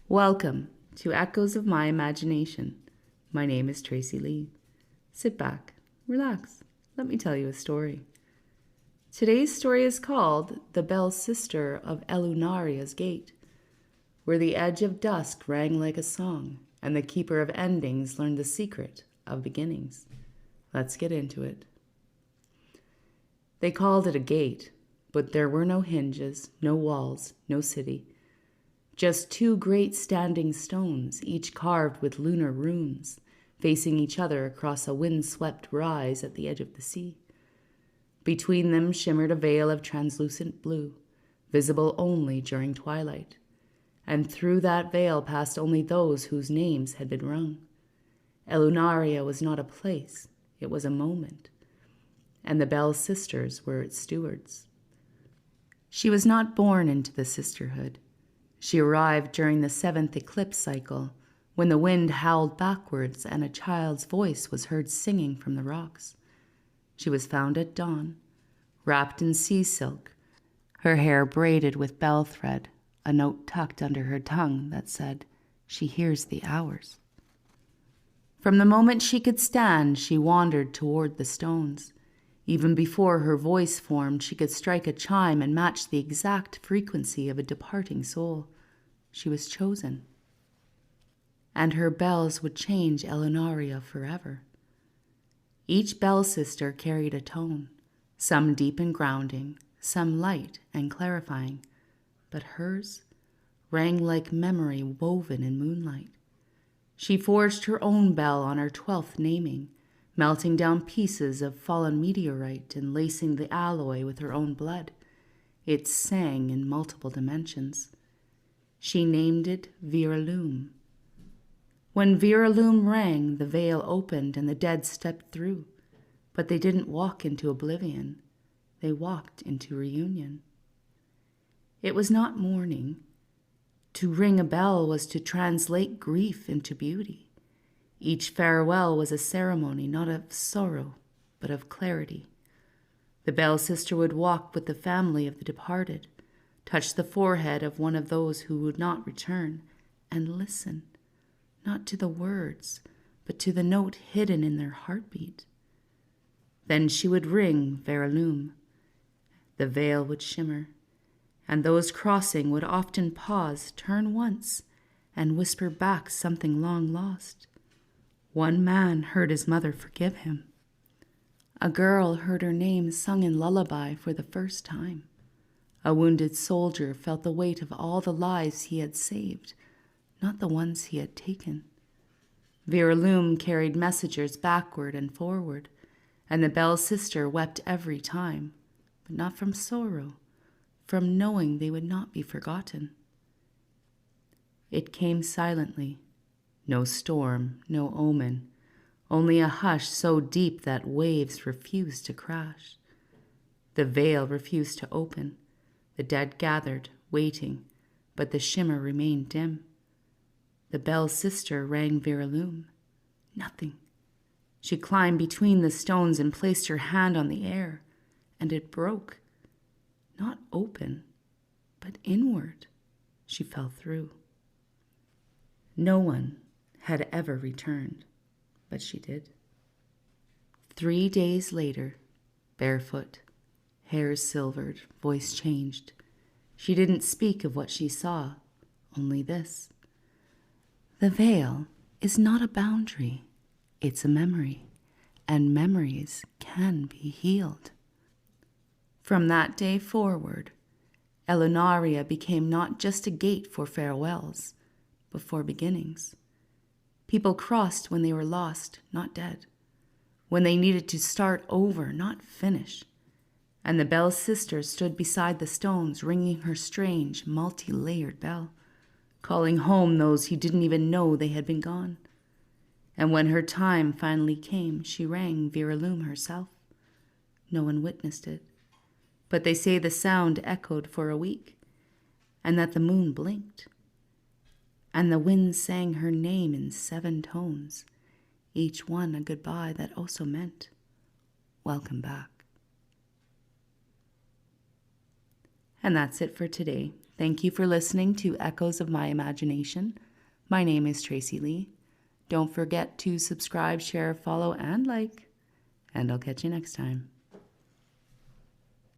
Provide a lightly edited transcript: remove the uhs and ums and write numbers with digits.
Welcome to Echoes of My Imagination. My name is Tracy Lee. Sit back, relax, let me tell you a story. Today's story is called The Bell Sister of Ellunaria's Gate, where the edge of dusk rang like a song, and the keeper of endings learned the secret of beginnings. Let's get into it. They called it a gate, but there were no hinges, no walls, no city. Just two great standing stones, each carved with lunar runes, facing each other across a wind-swept rise at the edge of the sea. Between them shimmered a veil of translucent blue, visible only during twilight, and through that veil passed only those whose names had been rung. Ellunaria was not a place, it was a moment, and the Bell sisters were its stewards. She was not born into the sisterhood. She arrived during the 7th eclipse cycle, when the wind howled backwards and a child's voice was heard singing from the rocks. She was found at dawn, wrapped in sea silk, her hair braided with bell thread, a note tucked under her tongue that said, "She hears the hours." From the moment she could stand, she wandered toward the stones. Even before her voice formed, she could strike a chime and match the exact frequency of a departing soul. She was chosen. And her bells would change Ellunaria forever. Each bell sister carried a tone, some deep and grounding, some light and clarifying, but hers rang like memory woven in moonlight. She forged her own bell on her 12th naming, melting down pieces of fallen meteorite and lacing the alloy with her own blood. It sang in multiple dimensions. She named it Viralum. When Viralum rang, the veil opened and the dead stepped through, but they didn't walk into oblivion. They walked into reunion. It was not mourning. To ring a bell was to translate grief into beauty. Each farewell was a ceremony not of sorrow, but of clarity. The Bell sister would walk with the family of the departed, touch the forehead of one of those who would not return, and listen, not to the words, but to the note hidden in their heartbeat. Then she would ring Viralum. The veil would shimmer, and those crossing would often pause, turn once, and whisper back something long lost. One man heard his mother forgive him. A girl heard her name sung in lullaby for the first time. A wounded soldier felt the weight of all the lives he had saved, not the ones he had taken. Viralum carried messengers backward and forward, and the Bell sister wept every time, but not from sorrow, from knowing they would not be forgotten. It came silently. No storm, no omen, only a hush so deep that waves refused to crash. The veil refused to open. The dead gathered, waiting, but the shimmer remained dim. The Bell sister rang Viralum. Nothing. She climbed between the stones and placed her hand on the air, and it broke. Not open, but inward. She fell through. No one had ever returned, but she did. 3 days later, barefoot, hair silvered, voice changed, she didn't speak of what she saw, only this. The veil is not a boundary, it's a memory, and memories can be healed. From that day forward, Ellunaria became not just a gate for farewells, but for beginnings. People crossed when they were lost, not dead, when they needed to start over, not finish. And the Bell sister stood beside the stones, ringing her strange, multi-layered bell, calling home those who didn't even know they had been gone. And when her time finally came, she rang Viralum herself. No one witnessed it, but they say the sound echoed for a week, and that the moon blinked. And the wind sang her name in 7 tones, each one a goodbye that also meant, welcome back. And that's it for today. Thank you for listening to Echoes of My Imagination. My name is Tracy Lee. Don't forget to subscribe, share, follow, and like, and I'll catch you next time.